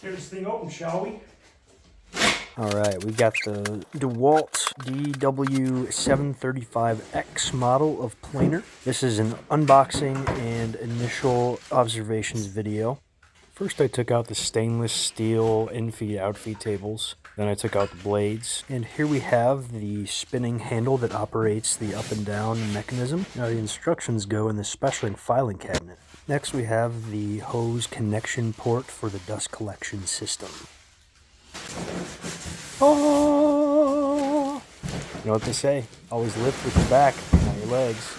Tear this thing open, shall we? Alright, we got the Dewalt DW735X model of planer. This is an unboxing and initial observations video. First I took out the stainless steel infeed outfeed tables. Then I took out the blades. And here we have the spinning handle that operates the up and down mechanism. Now the instructions go in the special filing cabinet. Next we have the hose connection port for the dust collection system. Oh! You know what they say, always lift with your back, not your legs.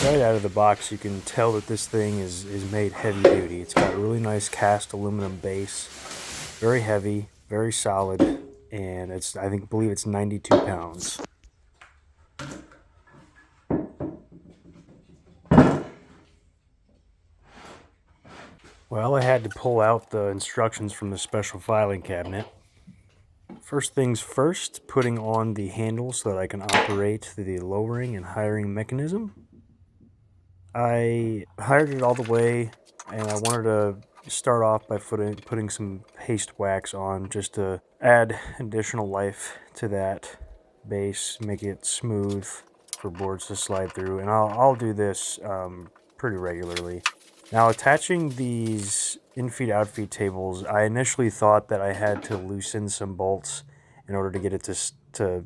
Right out of the box you can tell that this thing is made heavy duty. It's got a really nice cast aluminum base, very heavy, very solid, and I believe it's 92 pounds. Well, I had to pull out the instructions from the special filing cabinet. First things first, putting on the handle so that I can operate the lowering and hiring mechanism. I hired it all the way, and I wanted to start off by putting some paste wax on just to add additional life to that base, make it smooth for boards to slide through, and I'll do this pretty regularly. Now, attaching these infeed outfeed tables, I initially thought that I had to loosen some bolts in order to get it to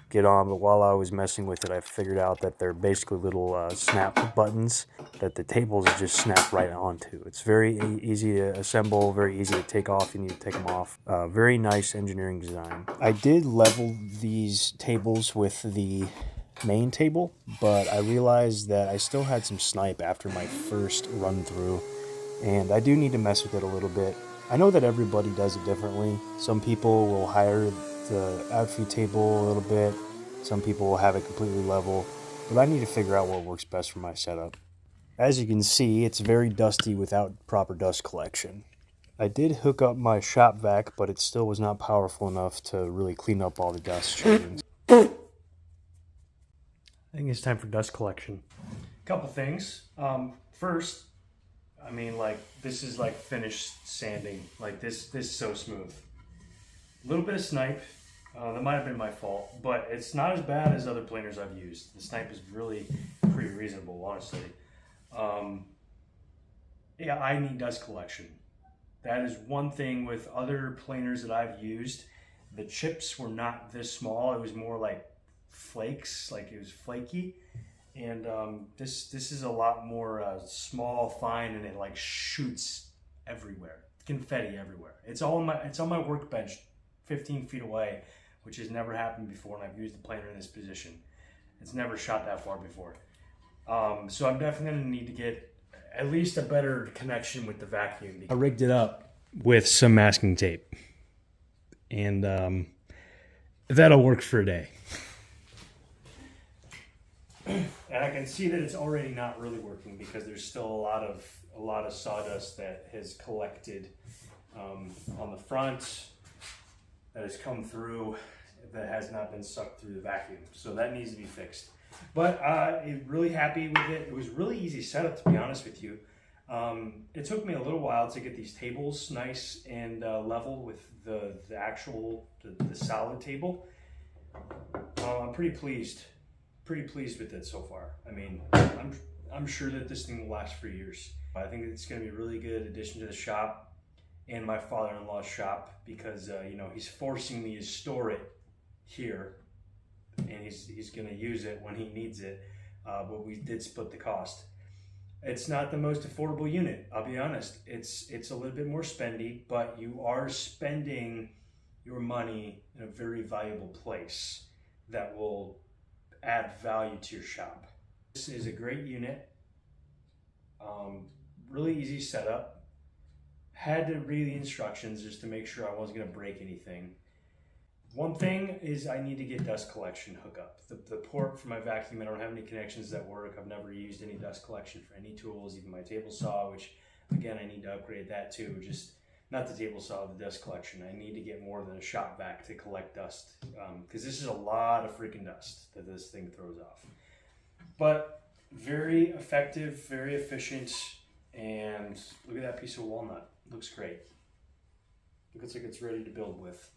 get on, but while I was messing with it, I figured out that they're basically little snap buttons that the tables just snap right onto. It's very easy to assemble, very easy to take off. You need to take them off. Very nice engineering design. I did level these tables with the main table, but I realized that I still had some snipe after my first run through, and I do need to mess with it a little bit. I know that everybody does it differently. Some people will hire the outfeed table a little bit, some people will have it completely level, but I need to figure out what works best for my setup. As you can see, it's very dusty without proper dust collection. I did hook up my shop vac, but it still was not powerful enough to really clean up all the dust shavings. I think it's time for dust collection. Couple things. First, I mean, like, this is like finished sanding. Like, this is so smooth. A little bit of snipe. That might have been my fault, but it's not as bad as other planers I've used. The snipe is really pretty reasonable, honestly. Yeah, I need dust collection. That is one thing with other planers that I've used. The chips were not this small. It was more like flakes, like it was flaky. And this is a lot more small, fine, and it like shoots everywhere. Confetti everywhere. It's on my workbench 15 feet away, which has never happened before, and I've used the planer in this position. It's never shot that far before. So I'm definitely going to need to get at least a better connection with the vacuum. I rigged it up with some masking tape, and that'll work for a day. And I can see that it's already not really working because there's still a lot of sawdust that has collected on the front, that has come through, that has not been sucked through the vacuum. So that needs to be fixed. But I'm really happy with it. It was really easy setup, to be honest with you. It took me a little while to get these tables nice and level with the solid table. I'm pretty pleased with it so far. I mean, I'm sure that this thing will last for years. I think it's going to be a really good addition to the shop and my father-in-law's shop, because you know, he's forcing me to store it here, and he's going to use it when he needs it. But we did split the cost. It's not the most affordable unit, I'll be honest. It's a little bit more spendy, but you are spending your money in a very valuable place that will add value to your shop. This is a great unit. Really easy setup. Had to read the instructions just to make sure I wasn't going to break anything. One thing is I need to get dust collection hookup. The port for my vacuum, I don't have any connections that work. I've never used any dust collection for any tools, even my table saw, which again, I need to upgrade that too. Just not the table saw, the dust collection. I need to get more than a shop vac to collect dust, because this is a lot of freaking dust that this thing throws off. But very effective, very efficient, and look at that piece of walnut. Looks great. It looks like it's ready to build with.